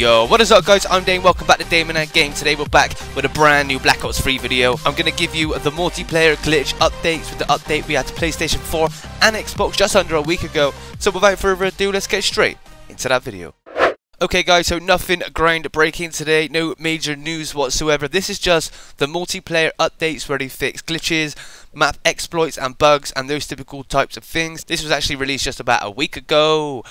Yo, what is up guys, I'm Dame, welcome back to DameAndThatGame. Today we're back with a brand new Black Ops 3 video. I'm going to give you the multiplayer glitch updates with the update we had to PlayStation 4 and Xbox just under a week ago. So without further ado, let's get straight into that video. Okay guys, so nothing groundbreaking today, no major news whatsoever. This is just the multiplayer updates where they fix glitches, map exploits and bugs and those typical types of things. This was actually released just about a week ago.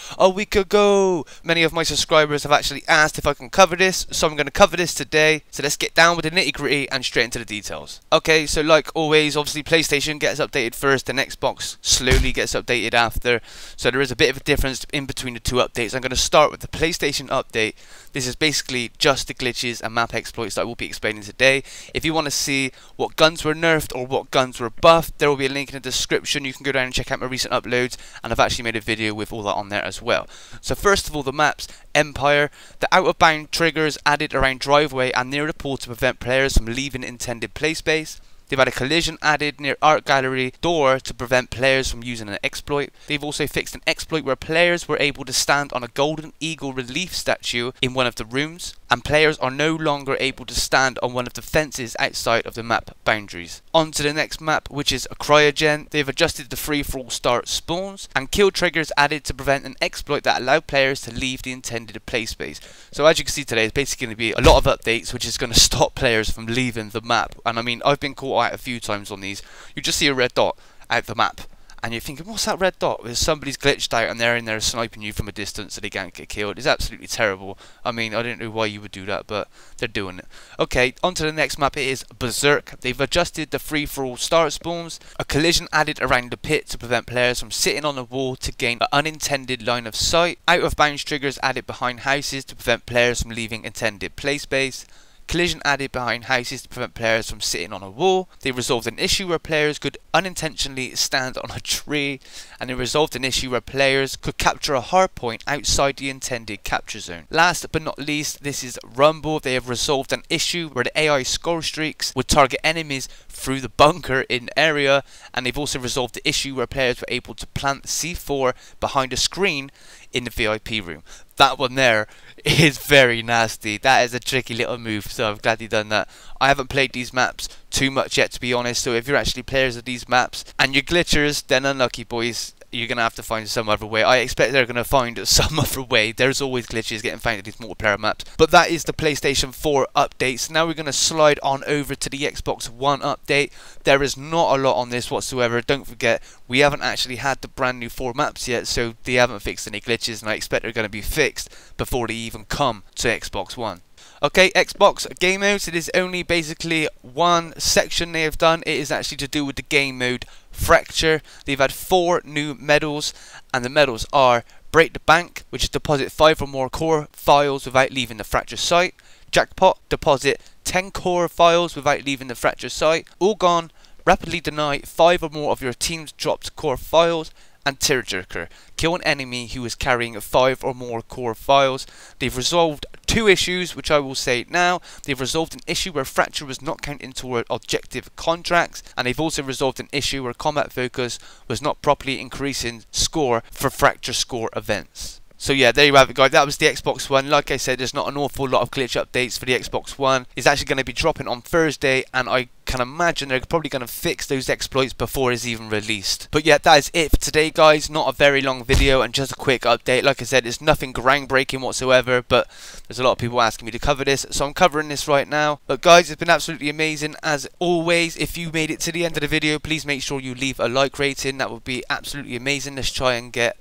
Many of my subscribers have actually asked if I can cover this, so I'm going to cover this today. So let's get down with the nitty gritty and straight into the details. Okay, so like always, obviously PlayStation gets updated first and Xbox slowly gets updated after. So there is a bit of a difference in between the two updates. I'm going to start with the PlayStation update. This is basically just the glitches and map exploits that I will be explaining today. If you want to see what guns were nerfed or what guns were buffed, there will be a link in the description. You can go down and check out my recent uploads, and I've actually made a video with all that on there as well. So first of all, the maps. Empire, the out-of-bound triggers added around driveway and near the pool to prevent players from leaving intended play space. They've had a collision added near art gallery door to prevent players from using an exploit. They've also fixed an exploit where players were able to stand on a golden eagle relief statue in one of the rooms, and players are no longer able to stand on one of the fences outside of the map boundaries. On to the next map, which is a cryogen. They've adjusted the free-for-all start spawns and kill triggers added to prevent an exploit that allowed players to leave the intended play space. So as you can see today, it's basically going to be a lot of updates which is going to stop players from leaving the map. And I mean, I've been caught out a few times on these. You just see a red dot out the map and you're thinking, what's that red dot? Well, somebody's glitched out and they're in there sniping you from a distance so they can't get killed. It's absolutely terrible. I mean, I don't know why you would do that, but they're doing it. Okay, on to the next map. It is Berserk. They've adjusted the free-for-all start spawns. A collision added around the pit to prevent players from sitting on the wall to gain an unintended line of sight. Out-of-bounds triggers added behind houses to prevent players from leaving intended play space. Collision added behind houses to prevent players from sitting on a wall. They resolved an issue where players could unintentionally stand on a tree, and they resolved an issue where players could capture a hard point outside the intended capture zone. Last but not least, this is Rumble. They have resolved an issue where the AI score streaks would target enemies through the bunker in area, and they've also resolved the issue where players were able to plant C4 behind a screen in the VIP room. That one there is very nasty. That is a tricky little move, so I'm glad you've done that. I haven't played these maps too much yet, to be honest, so if you're actually players of these maps and you're glitchers, then unlucky boys. You're going to have to find some other way. I expect they're going to find some other way. There's always glitches getting found in these multiplayer maps. But that is the PlayStation 4 updates. Now we're going to slide on over to the Xbox One update. There is not a lot on this whatsoever. Don't forget, we haven't actually had the brand new 4 maps yet, so they haven't fixed any glitches, and I expect they're going to be fixed before they even come to Xbox One. Okay, Xbox game modes. It is only basically one section they have done. It is actually to do with the game mode Fracture. They've had 4 new medals, and the medals are Break the Bank, which is deposit 5 or more core files without leaving the Fracture site. Jackpot, deposit 10 core files without leaving the Fracture site. All Gone, rapidly deny 5 or more of your team's dropped core files. And Tearjerker, kill an enemy who is carrying 5 or more core files. They've resolved 2 issues, which I will say now. They've resolved an issue where Fracture was not counted toward objective contracts, and they've also resolved an issue where combat focus was not properly increasing score for Fracture score events. So yeah, there you have it guys, that was the Xbox One. Like I said, there's not an awful lot of glitch updates for the Xbox One. It's actually going to be dropping on Thursday, and I can imagine they're probably going to fix those exploits before it's even released. But yeah, that is it for today guys. Not a very long video and just a quick update. Like I said, it's nothing groundbreaking whatsoever, but there's a lot of people asking me to cover this, so I'm covering this right now. But guys, it's been absolutely amazing as always. If you made it to the end of the video, please make sure you leave a like rating. That would be absolutely amazing. Let's try and get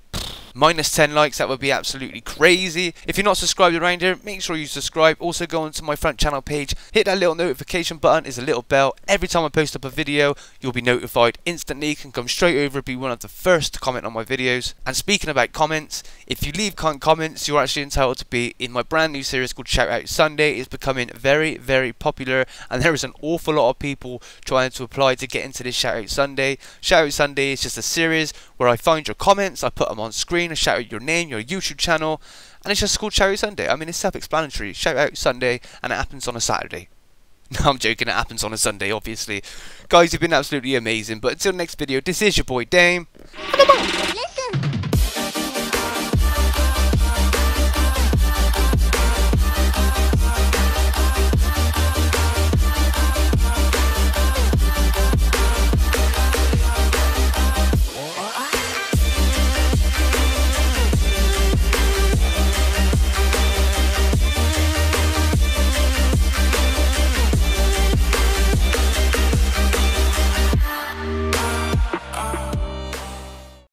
minus 10 likes. That would be absolutely crazy. If you're not subscribed around here, make sure you subscribe. Also go onto my front channel page, hit that little notification button. It's a little bell. Every time I post up a video, you'll be notified instantly. You can come straight over, be one of the first to comment on my videos. And speaking about comments, if you leave comments, you're actually entitled to be in my brand new series called Shout Out Sunday. It's becoming very, very popular, and there is an awful lot of people trying to apply to get into this Shout Out Sunday. Shout Out Sunday is just a series where I find your comments, I put them on screen, and shout out your name, your YouTube channel, and it's just called Shout Out Sunday. I mean, it's self-explanatory. Shout Out Sunday, and it happens on a Saturday. No, I'm joking, it happens on a Sunday, obviously. Guys, you've been absolutely amazing, but until the next video, this is your boy Dame.